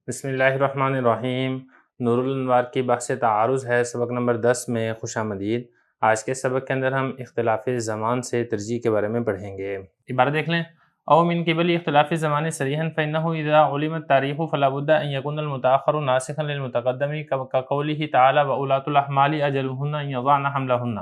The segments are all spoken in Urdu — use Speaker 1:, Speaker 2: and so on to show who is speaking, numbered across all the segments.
Speaker 1: بسم اللہ الرحمن الرحیم۔ نور الانوار کی بحث تعارض ہے، سبق نمبر 10 میں خوش آمدید۔ آج کے سبق کے اندر ہم اختلاف زمان سے ترجیح کے بارے میں پڑھیں گے۔ عبارت دیکھ لیں۔ او من قبل اختلاف الزمان صریحا فإنه إذا علم التاریخ فلا بد أن يكون المتأخر ناسخا للمتقدم كقوله تعالى وأولاة الأحمال أجلهن أن يضعن حملهن،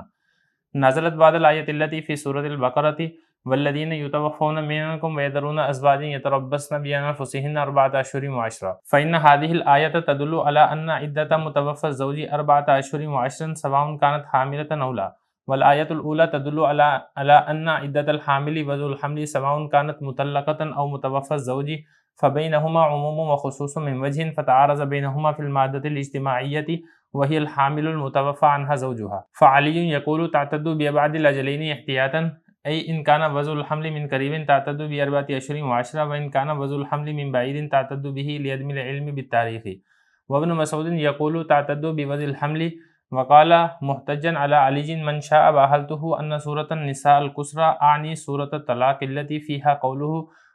Speaker 1: نزلت بعد الآية التي في سورة البقرة والذين يتوفون منكم ويذرون أزواجا يتربصن بأنفسهن 4 أشهر و10، فإن هذه الآية تدل على أن عدة متوفى الزوج 4 أشهر و10 سواء كانت حاملة أو لا، والآية الأولى تدل على أن عدة الحامل وذو الحمل سواء كانت مطلقة أو متوفى الزوج، فبينهما عموم وخصوص من وجه فتعارض بينهما في المادة الاجتماعية وهي الحامل المتوفى عنها زوجها، فعلي يقول تعتد بأبعد الأجلين احتياطا، أي إن كان وذو الحمل من قريب تعتد ب4 أشهر و10، وإن كان وذو الحمل من بعيد تعتد به لعدم العلم بالتاريخ، وابن مسعود يقول تعتد بوذو الحمل، وقال محتجا على علي من شاء وأهلته أن سورة النساء القصرى أعني سورة الطلاق التي فيها قوله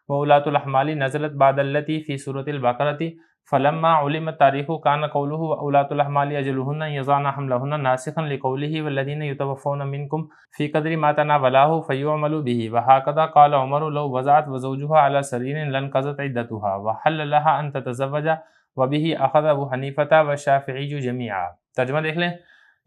Speaker 1: وأولاة الأحمال نزلت بعد التي في سورة البقرة، فلما علم التاريخ كان قوله وأولاة الأحمال أجلهن أن يضعن حملهن ناسخا لقوله والذين يتوفون منكم في قدر ما تناولاه فيعمل به، وهكذا قال عمر لو وضعت وزوجها على سرير لانقضت عدتها وحل لها أن تتزوج، وبه أخذ أبو حنیفة والشافعي جميعا۔ ترجمہ دیکھ لیں۔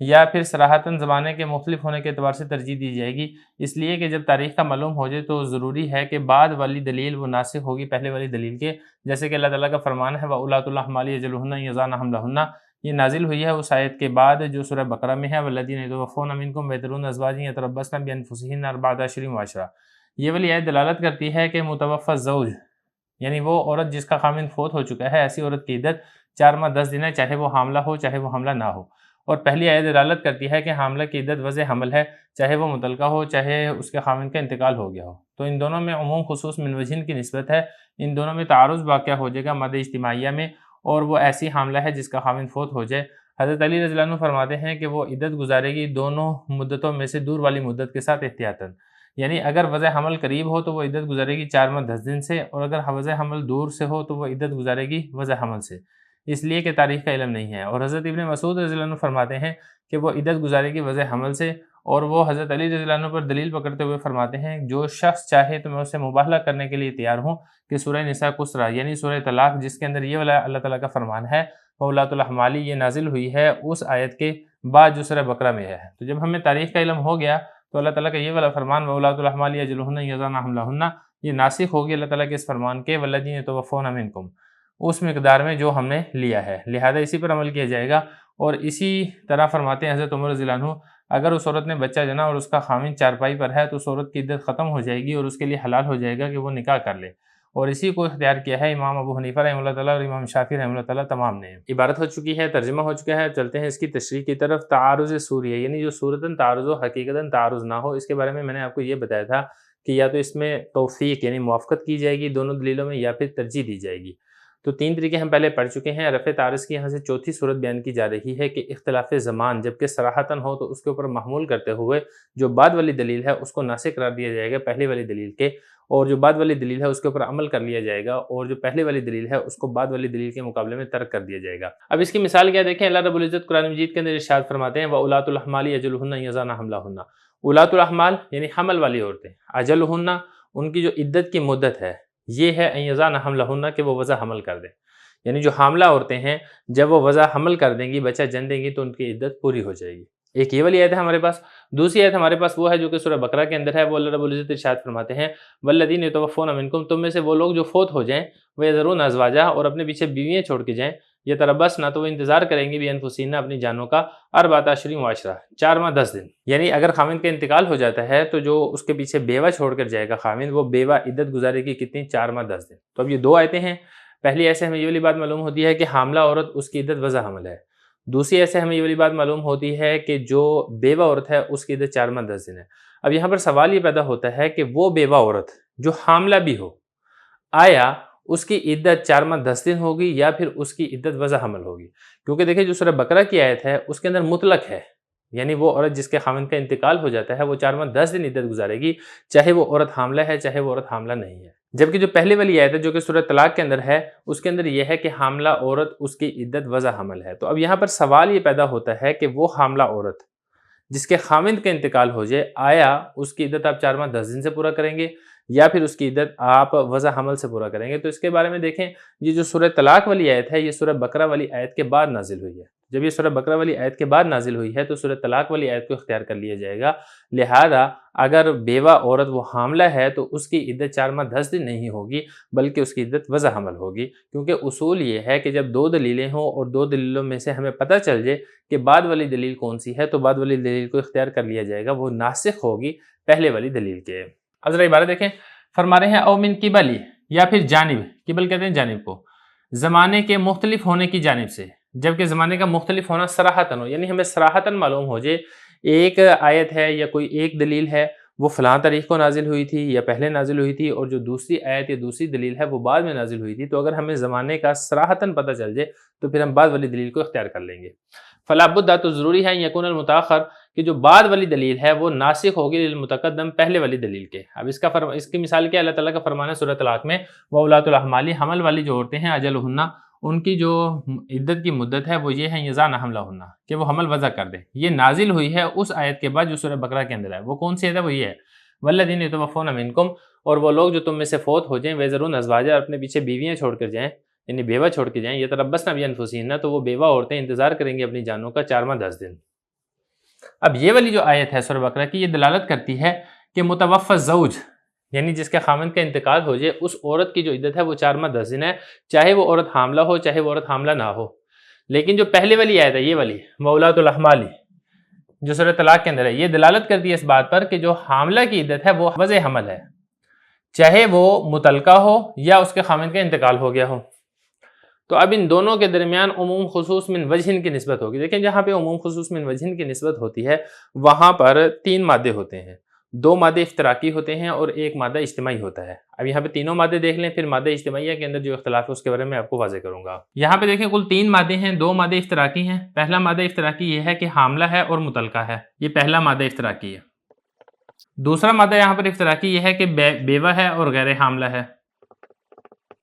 Speaker 1: یا پھر صراحتاً زمانے کے مختلف ہونے کے اعتبار سے ترجیح دی جائے گی، اس لیے کہ جب تاریخ کا معلوم ہو جائے تو ضروری ہے کہ بعد والی دلیل وہ ناسخ ہوگی پہلے والی دلیل کے، جیسے کہ اللہ تعالیٰ کا فرمان ہے وَأُولَاتُ الْأَحْمَالِ أَجَلُهُنَّ أَن يَضَعْنَ حَمْلَهُنَّ، یہ نازل ہوئی ہے اس آیت کے بعد جو سورہ بقرہ میں ہے وَالَّذِينَ يَتَوَفَّوْنَ مِنكُمْ وَيَذَرُونَ أَزْوَاجًا يَتَرَبَّصْنَ بِأَنفُسِهِنَّ 4 أشهر و10۔ یہ والی آیت دلالت کرتی ہے کہ متوفی زوج یعنی وہ عورت جس کا خامند فوت ہو چکا ہے، ایسی عورت کی عدت 4 ماہ 10 دن ہے، چاہے وہ حاملہ ہو چاہے وہ حاملہ نہ ہو۔ اور پہلی آیت دلالت کرتی ہے کہ حاملہ کی عدت وضع حمل ہے، چاہے وہ مطلقہ ہو چاہے اس کے خامند کا انتقال ہو گیا ہو۔ تو ان دونوں میں عموم خصوص من وجہن کی نسبت ہے، ان دونوں میں تعارض واقع ہو جائے گا مادہ اجتماعیہ میں، اور وہ ایسی حاملہ ہے جس کا خامند فوت ہو جائے۔ حضرت علی رضی اللہ عنہ فرماتے ہیں کہ وہ عدت گزارے گی دونوں مدتوں میں سے دور والی مدت کے ساتھ احتیاطاً، یعنی اگر وضع حمل قریب ہو تو وہ عدت گزارے گی 4 ماہ 10 دن سے، اور اگر وضع حمل دور سے ہو تو وہ عدت گزارے گی وضع حمل سے، اس لیے کہ تاریخ کا علم نہیں ہے۔ اور حضرت ابن مسعود رضی اللہ عنہ فرماتے ہیں کہ وہ عدت گزارے گی وضع حمل سے، اور وہ حضرت علی رضی اللہ عنہ پر دلیل پکڑتے ہوئے فرماتے ہیں جو شخص چاہے تو میں اسے مباہلہ کرنے کے لیے تیار ہوں کہ سورہ نساء قصرى یعنی سورہ طلاق جس کے اندر یہ والا اللہ تعالیٰ کا فرمان ہے وَأُولَاتُ الْأَحْمَالِ، یہ نازل ہوئی ہے اس آیت کے بعد جو سورہ بقرہ میں ہے۔ تو جب ہمیں تاریخ کا علم ہو گیا تو اللہ تعالیٰ کا یہ والا فرمان وَأُولَاتُ الْأَحْمَالِ أَجَلُهُنَّ أَن يَضَعْنَ حَمْلَهُنَّ یہ ناسخ ہوگی اللہ تعالیٰ کے اس فرمان کے وَالَّذِينَ يَتَوَفَّوْنَ مِنكُمْ اس مقدار میں جو ہم نے لیا ہے، لہذا اسی پر عمل کیا جائے گا۔ اور اسی طرح فرماتے ہیں حضرت عمر رضی اللہ عنہ اگر اس عورت نے بچہ جنا اور اس کا خامند چارپائی پر ہے تو اس عورت کی عدت ختم ہو جائے گی اور اس کے لیے حلال ہو جائے گا کہ وہ نکاح کر لے، اور اسی کو اختیار کیا ہے امام ابو حنیفہ رحمہ اللہ تعالیٰ اور امام شافعی رحمہ اللہ تعالیٰ تمام نے۔ عبارت ہو چکی ہے، ترجمہ ہو چکا ہے، چلتے ہیں اس کی تشریح کی طرف۔ تعارض سوریہ یعنی جو صورتاً تعارض ہو حقیقتاً تعارض نہ ہو، اس کے بارے میں نے آپ کو یہ بتایا تھا کہ یا تو اس میں توفیق یعنی موافقت کی جائے گی دونوں دلیلوں میں، یا پھر ترجیح دی جائے گی۔ تو 3 طریقے ہم پہلے پڑھ چکے ہیں۔ رفع تعارض کی یہاں سے چوتھی صورت بیان کی جا رہی ہے کہ اختلاف زمان جبکہ صراحتاً ہو تو اس کے اوپر محمول کرتے ہوئے جو بعد والی دلیل ہے اس کو ناسخ قرار دیا جائے گا پہلی والی دلیل کے، اور جو بعد والی دلیل ہے اس کے اوپر عمل کر لیا جائے گا، اور جو پہلی والی دلیل ہے اس کو بعد والی دلیل کے مقابلے میں ترک کر دیا جائے گا۔ اب اس کی مثال کیا دیکھیں، اللہ رب العزت قرآن مجید کے اندر ارشاد فرماتے ہیں وَأُولَاتُ الْأَحْمَالِ أَجَلُهُنَّ أَن يَضَعْنَ حَمْلَهُنَّ، اولات الاحمال یعنی حمل والی عورتیں، اجلہن ان کی جو عدت کی مدت ہے یہ ہے ان یضعن حملہن کہ وہ وضع حمل کر دیں، یعنی جو حاملہ عورتیں ہیں جب وہ وضع حمل کر دیں گی بچہ جن دیں گی تو ان کی عدت پوری ہو جائے گی۔ ایک یہ والی آیت ہے ہمارے پاس۔ دوسری آیت ہمارے پاس وہ ہے جو کہ سورہ بقرہ کے اندر ہے، وہ اللہ رب العزت ارشاد فرماتے ہیں والذین یتوفون منکم، تم میں سے وہ لوگ جو فوت ہو جائیں، ویذرون ازواجا اور اپنے پیچھے بیویاں چھوڑ کے جائیں، یتربصن تو وہ انتظار کریں گے بانفسہن اپنی جانوں کا 4 اشہر و10، 4 ماہ 10 دن، یعنی اگر خامند کا انتقال ہو جاتا ہے تو جو اس کے پیچھے بیوہ چھوڑ کر جائے گا خامند، وہ بیوہ عدت گزارے گی کتنی؟ 4 ماہ 10 دن۔ تو اب یہ 2 آیتیں ہیں۔ پہلی ایسے ہمیں یہ والی بات معلوم ہوتی ہے کہ حاملہ عورت اس کی عدت وضع حمل ہے۔ دوسری ایسے ہمیں یہ والی بات معلوم ہوتی ہے کہ جو بیوہ عورت ہے اس کی عدت 4 ماہ 10 دن ہے۔ اب یہاں پر سوال یہ پیدا ہوتا ہے کہ وہ بیوہ عورت جو حاملہ بھی ہو، آیا اس کی عدت 4 ماہ 10 دن ہوگی یا پھر اس کی عدت وضع حمل ہوگی؟ کیونکہ دیکھیں جو سورہ بقرہ کی آیت ہے اس کے اندر مطلق ہے، یعنی وہ عورت جس کے خامند کا انتقال ہو جاتا ہے وہ 4 ماہ 10 دن عدت گزارے گی، چاہے وہ عورت حاملہ ہے چاہے وہ عورت حاملہ نہیں ہے۔ جبکہ جو پہلی والی آیت ہے جو کہ سورہ طلاق کے اندر ہے، اس کے اندر یہ ہے کہ حاملہ عورت اس کی عدت وضع حمل ہے۔ تو اب یہاں پر سوال یہ پیدا ہوتا ہے کہ وہ حاملہ عورت جس کے خاوند کا انتقال ہو جائے، آیا اس کی عدت آپ 4 ماہ 10 دن سے پورا کریں گے یا پھر اس کی عدت آپ وضع حمل سے پورا کریں گے؟ تو اس کے بارے میں دیکھیں، یہ جو سورہ طلاق والی آیت ہے یہ سورہ بقرہ والی آیت کے بعد نازل ہوئی ہے۔ جب یہ سورہ بقرہ والی آیت کے بعد نازل ہوئی ہے تو سورہ طلاق والی آیت کو اختیار کر لیا جائے گا، لہذا اگر بیوہ عورت وہ حاملہ ہے تو اس کی عدت 4 ماہ 10 دن نہیں ہوگی بلکہ اس کی عدت وضع حمل ہوگی، کیونکہ اصول یہ ہے کہ جب 2 دلیلیں ہوں اور 2 دلیلوں میں سے ہمیں پتہ چل جائے کہ بعد والی دلیل کون سی ہے تو بعد والی دلیل کو اختیار کر لیا جائے گا، وہ ناسخ ہوگی پہلے والی دلیل کے۔ اب ذرا عبارت دیکھیں، فرما رہے ہیں او من قبلی، یا پھر جانب، قبل کہتے ہیں جانب کو، زمانے کے مختلف ہونے کی جانب سے، جبکہ زمانے کا مختلف ہونا صراحتاً ہو، یعنی ہمیں صراحتاً معلوم ہو جائے ایک آیت ہے یا کوئی ایک دلیل ہے وہ فلاں تاریخ کو نازل ہوئی تھی یا پہلے نازل ہوئی تھی، اور جو دوسری آیت یا دوسری دلیل ہے وہ بعد میں نازل ہوئی تھی، تو اگر ہمیں زمانے کا صراحتاً پتہ چل جائے تو پھر ہم بعد والی دلیل کو اختیار کر لیں گے۔ فلا بد، تو ضروری ہے یکون المتاخر، کہ جو بعد والی دلیل ہے وہ ناسخ ہوگی للمتقدم، پہلے والی دلیل کے۔ اب اس کی مثال کیا اللہ تعالیٰ کا فرمان ہے سورہ طلاق میں، وَأُولَاتُ الْأَحْمَالِ، حمل والی جو عورتیں ہیں، اجلہن، ان کی جو عدت کی مدت ہے وہ یہ ہے یضعن حملہن، کہ وہ حمل وضع کر دیں۔ یہ نازل ہوئی ہے اس آیت کے بعد جو سورہ بقرہ کے اندر ہے۔ وہ کون سی آیت ہے؟ وہ یہ ہے وَالَّذِينَ يَتَوَفَّوْنَ مِنْكُمْ، اور وہ لوگ جو تم میں سے فوت ہو جائیں، وَيَذَرُونَ أَزْوَاجًا، اپنے پیچھے بیویاں چھوڑ کر جائیں، یعنی بیوہ چھوڑ کے جائیں، يَتَرَبَّصْنَ بِأَنفُسِهِنَّ، تو وہ بیوہ عورتیں انتظار کریں گی اپنی جانوں کا 4 ماہ 10 دن۔ اب یہ والی جو آیت ہے سورہ بقرہ کی، یہ دلالت کرتی ہے کہ متوفی الزوج، یعنی جس کے خاوند کا انتقال ہو جائے، اس عورت کی جو عدت ہے وہ 4 ماہ 10 دن ہے، چاہے وہ عورت حاملہ ہو چاہے وہ عورت حاملہ نہ ہو۔ لیکن جو پہلے والی آیت ہے، یہ والی وَأُولَاتُ الْأَحْمَالِ جو سورہ طلاق کے اندر ہے، یہ دلالت کرتی ہے اس بات پر کہ جو حاملہ کی عدت ہے وہ وضع حمل ہے، چاہے وہ مطلقہ ہو یا اس کے خاوند کا انتقال ہو گیا ہو۔ تو اب ان دونوں کے درمیان عموم خصوص من وجہ کی نسبت ہوگی۔ دیکھیں جہاں پہ عموم خصوص من وجہ کی نسبت ہوتی ہے وہاں پر 3 مادے ہوتے ہیں، 2 مادے اشتراکی ہوتے ہیں اور 1 مادہ اجتماعی ہوتا ہے۔ اب یہاں پہ تینوں مادے دیکھ لیں، پھر مادہ اجتماعیہ کے اندر جو اختلاف ہے اس کے بارے میں آپ کو واضح کروں گا۔ یہاں پہ دیکھیں کل 3 مادے ہیں، 2 مادے اشتراکی ہیں۔ پہلا مادہ اشتراکی یہ ہے کہ حاملہ ہے اور مطلقہ ہے، یہ پہلا مادہ اشتراکی ہے۔ دوسرا مادہ یہاں پر اشتراکی یہ ہے کہ بیوہ ہے اور غیر حاملہ ہے۔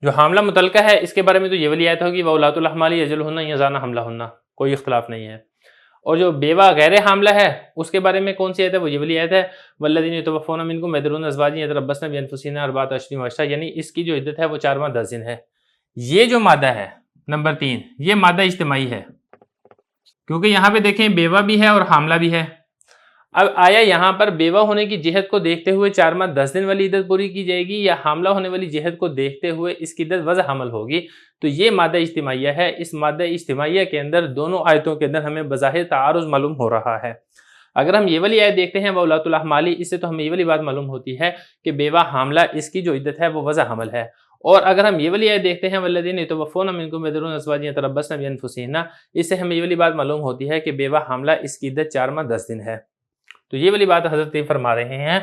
Speaker 1: جو حاملہ متعلقہ ہے اس کے بارے میں تو یہ والی آیت ہوگی وَأُولَاتُ الْأَحْمَالِ أَجَلُهُنَّ يَضَعْنَ حَمْلَهُنَّ، کوئی اختلاف نہیں ہے۔ اور جو بیوہ غیر حاملہ ہے اس کے بارے میں کون سی آیت ہے؟ وہ یہ والی آیت ہے وَالَّذِينَ يَتَوَفَّوْنَ مِنْكُمْ وَيَذَرُونَ أَزْوَاجًا يَتَرَبَّصْنَ بِأَنفُسِهِنَّ أَرْبَعَةَ أَشْهُرٍ وَعَشْرًا، یعنی اس کی جو عدت ہے وہ 4 ماہ 10 دن ہے۔ یہ جو مادہ ہے نمبر 3، یہ مادہ اجتماعی ہے، کیونکہ یہاں پہ دیکھیں بیوہ بھی ہے اور حاملہ بھی ہے۔ اب آیا یہاں پر بیوہ ہونے کی جہت کو دیکھتے ہوئے 4 ماہ 10 دن والی عدت پوری کی جائے گی یا حاملہ ہونے والی جہت کو دیکھتے ہوئے اس کی عدت وضع حمل ہوگی؟ تو یہ مادہ اجتماعیہ ہے۔ اس مادہ اجتماعیہ کے اندر دونوں آیتوں کے اندر ہمیں بظاہر تعارض معلوم ہو رہا ہے۔ اگر ہم یہ والی آیت دیکھتے ہیں وَأُولَاتُ الْأَحْمَالِ، اس سے تو ہمیں یہ والی بات معلوم ہوتی ہے کہ بیوہ حاملہ اس کی جو عدت ہے وہ وضع حمل ہے۔ اور اگر ہم یہ والی آیت دیکھتے ہیں وَالَّذِينَ يَتَوَفَّوْنَ مِنْكُمْ وَيَذَرُونَ أَزْوَاجًا يَتَرَبَّصْنَ بِأَنفُسِهِنَّ، اس سے ہمیں یہ والی بات معلوم ہوتی ہے کہ بیوہ حاملہ اس کی عدت 4 ماہ 10 دن ہے۔ تو یہ والی بات حضرت فرما رہے ہیں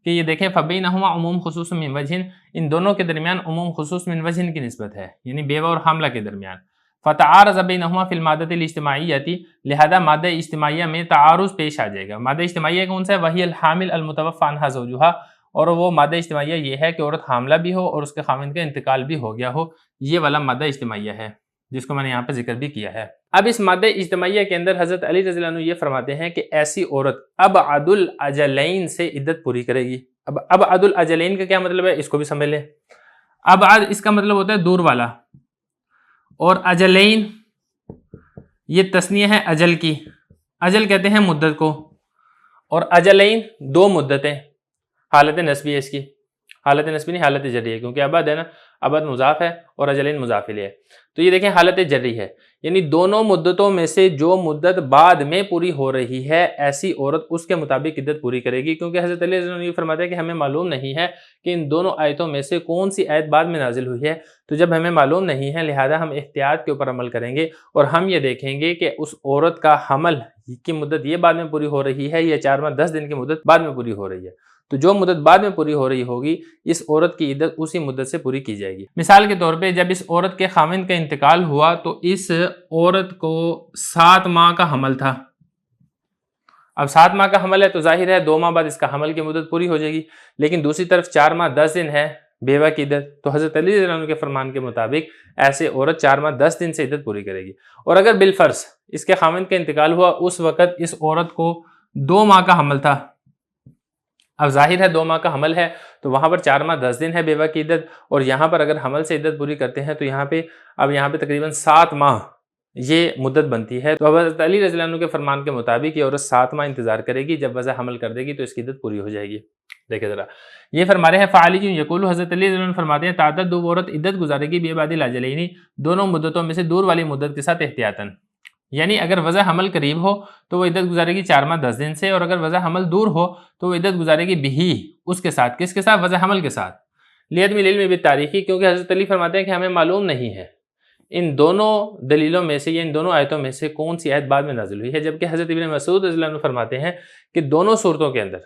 Speaker 1: کہ یہ دیکھیں فَبَيْنَهُمَا عموم خصوص من وجہ، ان دونوں کے درمیان عموم خصوص من وجہ کی نسبت ہے، یعنی بیوہ اور حاملہ کے درمیان۔ فَتَعَارَضَ بَيْنَهُمَا فِي الْمَادَةِ الْاجْتِمَاعِيَّةِ، لہذا مادہ اجتماعیہ میں تعارض پیش آ جائے گا۔ مادہ اجتماعیہ کون سا ہے؟ وَهِيَ الْحَامِلُ الْمُتَوَفَّى عَنْهَا زَوْجُهَا، اور وہ مادہ اجتماعیہ یہ ہے کہ عورت حاملہ بھی ہو اور اس کے خاوند کا انتقال بھی ہو گیا ہو، یہ والا مادہ اجتماعیہ ہے جس کو میں نے یہاں پہ ذکر بھی کیا ہے۔ اب اس مادہ اجتماعیہ کے اندر حضرت علی رضی اللہ عنہ یہ فرماتے ہیں کہ ایسی عورت ابعد الاجلین سے عدت پوری کرے گی۔ اب ابعد الاجلین کا کیا مطلب ہے؟ اس کو بھی سمجھ لیں۔ ابعد اس کا مطلب ہوتا ہے دور والا، اور اجلین یہ تسنیہ ہے اجل کی، اجل کہتے ہیں مدت کو، اور اجلین 2 مدتیں، حالت نسبی ہے اس کی، حالت نسبی نہیں حالت جری ہے، کیونکہ ابد ہے نا، ابد مضاف ہے اور اجلین مضاف الیہ ہے، تو یہ دیکھیں حالت جری ہے، یعنی دونوں مدتوں میں سے جو مدت بعد میں پوری ہو رہی ہے ایسی عورت اس کے مطابق عدت پوری کرے گی، کیونکہ حضرت علی رضی اللہ عنہ یہ فرماتے ہیں کہ ہمیں معلوم نہیں ہے کہ ان دونوں آیتوں میں سے کون سی آیت بعد میں نازل ہوئی ہے، تو جب ہمیں معلوم نہیں ہے لہذا ہم احتیاط کے اوپر عمل کریں گے اور ہم یہ دیکھیں گے کہ اس عورت کا حمل کی مدت یہ بعد میں پوری ہو رہی ہے یا 4 ماہ 10 دن کی مدت بعد میں پوری ہو رہی ہے، تو جو مدت بعد میں پوری ہو رہی ہوگی اس عورت کی عدت اسی مدت سے پوری کی جائے گی۔ مثال کے طور پہ جب اس عورت کے خاوند کا انتقال ہوا تو اس عورت کو 7 ماہ کا حمل تھا۔ اب 7 ماہ کا حمل ہے تو ظاہر ہے 2 ماہ بعد اس کا حمل کی مدت پوری ہو جائے گی، لیکن دوسری طرف 4 ماہ 10 دن ہے بیوہ کی عدت، تو حضرت علی رضی اللہ عنہ کے فرمان کے مطابق ایسے عورت 4 ماہ 10 دن سے عدت پوری کرے گی۔ اور اگر بالفرض اس کے خاوند کا انتقال ہوا، اس وقت اس عورت کو 2 ماہ کا حمل تھا، اب ظاہر ہے 2 ماہ کا حمل ہے تو وہاں پر 4 ماہ 10 دن ہے بیوہ کی عدت، اور یہاں پر اگر حمل سے عدت پوری کرتے ہیں تو یہاں پہ تقریباً 7 ماہ یہ مدت بنتی ہے۔ تو حضرت علی رضی اللہ عنہ کے فرمان کے مطابق یہ عورت 7 ماہ انتظار کرے گی، جب وضع حمل کر دے گی تو اس کی عدت پوری ہو جائے گی۔ دیکھیں ذرا، یہ فرما رہے ہیں فعلی یقول، حضرت علی رضی اللہ عنہ فرماتے ہیں تعدد دو عورت عدت گزارے گی بے بعد الاجلین، دونوں مدتوں میں سے دور والی مدت کے ساتھ احتیاطاً، یعنی اگر وضع حمل قریب ہو تو وہ عدت گزارے گی 4 ماہ 10 دن سے، اور اگر وضع حمل دور ہو تو وہ عدت گزارے گی بہی، اس کے ساتھ، کس کے ساتھ؟ وضع حمل کے ساتھ، لیعدم العلم بالتاریخی، کیونکہ حضرت علی فرماتے ہیں کہ ہمیں معلوم نہیں ہے ان دونوں دلیلوں میں سے یا ان دونوں آیتوں میں سے کون سی آیت بعد میں نازل ہوئی ہے، جبکہ حضرت ابن مسعود رضی اللہ عنہ فرماتے ہیں کہ دونوں صورتوں کے اندر،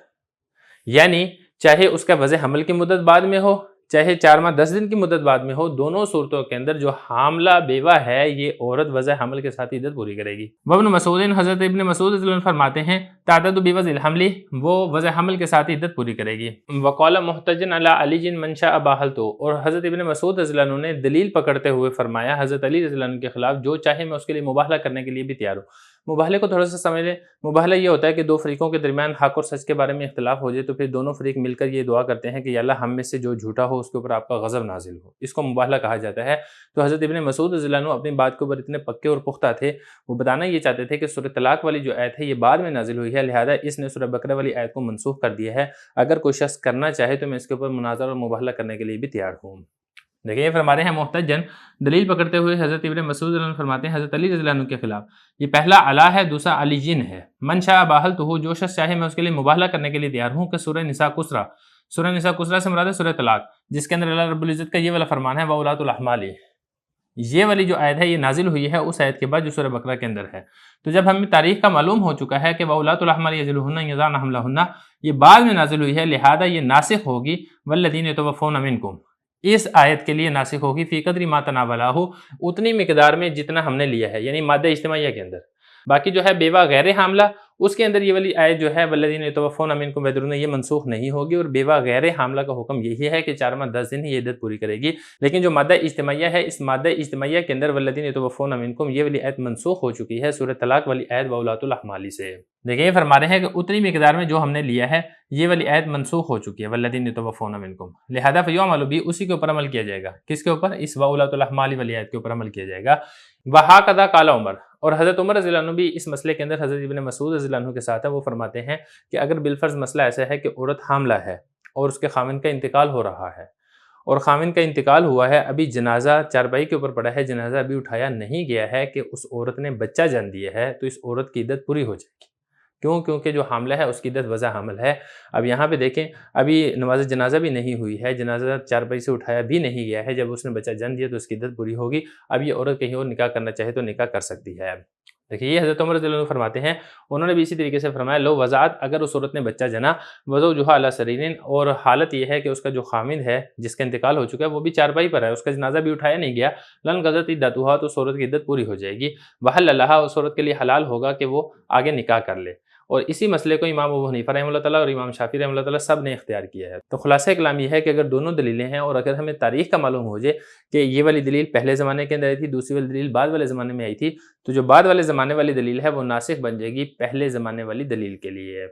Speaker 1: یعنی چاہے اس کا وضع حمل کی مدت بعد میں ہو، چاہے 4 ماہ 10 دن کی مدت بعد میں ہو، دونوں صورتوں کے اندر جو حاملہ بیوہ ہے یہ عورت وضع حمل کے ساتھ عدت پوری کرے گی۔ وابن مسعود، حضرت ابن مسعود رضی اللہ عنہ فرماتے ہیں تعدد بوضع الحمل، وہ وضع حمل کے ساتھ عدت پوری کرے گی۔ وقال محتجن علی علی من شاء باحلتو، اور حضرت ابن مسعود رضی اللہ عنہ نے دلیل پکڑتے ہوئے فرمایا حضرت علی رضی اللہ عنہ کے خلاف، جو چاہے میں اس کے لیے مباہلہ کرنے کے لیے بھی تیار ہوں۔ مباہلے کو تھوڑا سا سمجھ لیں، مباہلہ یہ ہوتا ہے کہ 2 فریقوں کے درمیان حق اور سچ کے بارے میں اختلاف ہو جائے تو پھر دونوں فریق مل کر یہ دعا کرتے ہیں کہ یا اللہ ہم میں سے جو جھوٹا ہو اس کے اوپر آپ کا غضب نازل ہو، اس کو مباہلہ کہا جاتا ہے۔ تو حضرت ابن مسعود رضی اللہ عنہ اپنی بات کے اوپر اتنے پکے اور پختہ تھے، وہ بتانا یہ چاہتے تھے کہ سورہ طلاق والی جو آیت ہے یہ بعد میں نازل ہوئی ہے، لہذا اس نے سورہ بقرہ والی آیت کو منسوخ کر دیا ہے، اگر کوئی شخص کرنا چاہے تو میں اس کے اوپر مناظرہ اور مباہلہ کرنے کے لیے بھی تیار ہوں۔ دیکھیں یہ فرما رہے ہیں محتجن دلیل پکڑتے ہوئے حضرت ابن مسعود رضی اللہ عنہ فرماتے ہیں حضرت علی رضی اللہ عنہ کے خلاف، یہ پہلا علا ہے، دوسرا علی جن ہے۔ من شاء باحلتہ، جو شخص چاہے میں اس کے لیے مباہلہ کرنے کے لیے تیار ہوں، کہ سورہ نساء کسرا، سورہ نساء کسرا سے مراد ہے سورہ طلاق، جس کے اندر اللہ رب العزت کا یہ والا فرمان ہے وَأُولَاتُ الْأَحْمَالِ، یہ والی جو آیت ہے یہ نازل ہوئی ہے اس آیت کے بعد جو سورہ بقرہ کے اندر ہے۔ تو جب ہمیں تاریخ کا معلوم ہو چکا ہے کہ وَأُولَاتُ الْأَحْمَالِ يَجْلُهُنَّ يَضَعْنَ حَمْلَهُنَّ، یہ بعد میں نازل ہوئی ہے، لہذا یہ ناسخ ہوگی وَالَّذِينَ يَتَوَفَّوْنَ مِنْكُمْ، اس آیت کے لیے ناسخ ہوگی فی قدر ما تناولہ، اتنی مقدار میں جتنا ہم نے لیا ہے، یعنی مادہ اجتماعیہ کے اندر۔ باقی جو ہے بیوہ غیر حاملہ، اس کے اندر یہ والی آیت جو ہے والذین یتوفون منکم ویذرون، یہ منسوخ نہیں ہوگی، اور بیوہ غیر حاملہ کا حکم یہی ہے کہ 4 ماہ 10 دن ہی یہ عدت پوری کرے گی۔ لیکن جو مادہ اجتماعیہ ہے، اس مادہ اجتماعیہ کے اندر والذین یتوفون منکم یہ والی آیت منسوخ ہو چکی ہے سورہ طلاق والی آیت وَأُولَاتُ الْأَحْمَالِ سے۔ دیکھیں یہ فرما رہے ہیں کہ اتنی مقدار میں جو ہم نے لیا ہے یہ والی آیت منسوخ ہو چکی ہے والذین یتوفون منکم، لہذا فیعمل بہ، اسی کے اوپر عمل کیا جائے گا۔ کس کے اوپر؟ اس وَأُولَاتُ الْأَحْمَالِ والی آیت کے اوپر عمل کیا جائے گا۔ وَهَكَذَا قَالَ عمر، اور حضرت عمر رضی اللہ عنہ بھی اس مسئلے کے اندر حضرت ابن مسعود رضی اللہ عنہ کے ساتھ ہے، وہ فرماتے ہیں کہ اگر بالفرض مسئلہ ایسا ہے کہ عورت حاملہ ہے اور اس کے خاوند کا انتقال ہو رہا ہے، اور خاوند کا انتقال ہوا ہے، ابھی جنازہ چارپائی کے اوپر پڑا ہے، جنازہ ابھی اٹھایا نہیں گیا ہے کہ اس عورت نے بچہ جن دیا ہے، تو اس عورت کی عدت پوری ہو جائے گی۔ کیوں؟ کیونکہ جو حاملہ ہے اس کی عدت وضع حمل ہے۔ اب یہاں پہ دیکھیں ابھی نماز جنازہ بھی نہیں ہوئی ہے، جنازہ چارپائی سے اٹھایا بھی نہیں گیا ہے، جب اس نے بچہ جن دیا تو اس کی عدت پوری ہوگی۔ اب یہ عورت کہیں اور نکاح کرنا چاہے تو نکاح کر سکتی ہے۔ دیکھیے یہ حضرت عمر رضی اللہ عنہ فرماتے ہیں، انہوں نے بھی اسی طریقے سے فرمایا لو وضعت، اگر اس عورت نے بچہ جنا، وزوجہا علی سریر، اور حالت یہ ہے کہ اس کا جو خامند ہے جس کا انتقال ہو چکا ہے وہ بھی چارپائی پر ہے، اس کا جنازہ بھی اٹھایا نہیں گیا، لن قضت عدتہا، تو اس عورت کی عدت پوری ہو جائے گی۔ وحل لہا، اس عورت کے لیے حلال ہوگا کہ وہ آگے نکاح کر لے۔ اور اسی مسئلے کو امام ابو حنیفہ رحمہ اللہ تعالیٰ اور امام شافعی رحمہ اللہ تعالیٰ سب نے اختیار کیا ہے۔ تو خلاصہ کلام یہ ہے کہ اگر دونوں دلیلیں ہیں اور اگر ہمیں تاریخ کا معلوم ہو جائے کہ یہ والی دلیل پہلے زمانے کے اندر آئی تھی، دوسری والی دلیل بعد والے زمانے میں آئی تھی، تو جو بعد والے زمانے والی دلیل ہے وہ ناسخ بن جائے گی پہلے زمانے والی دلیل کے لیے۔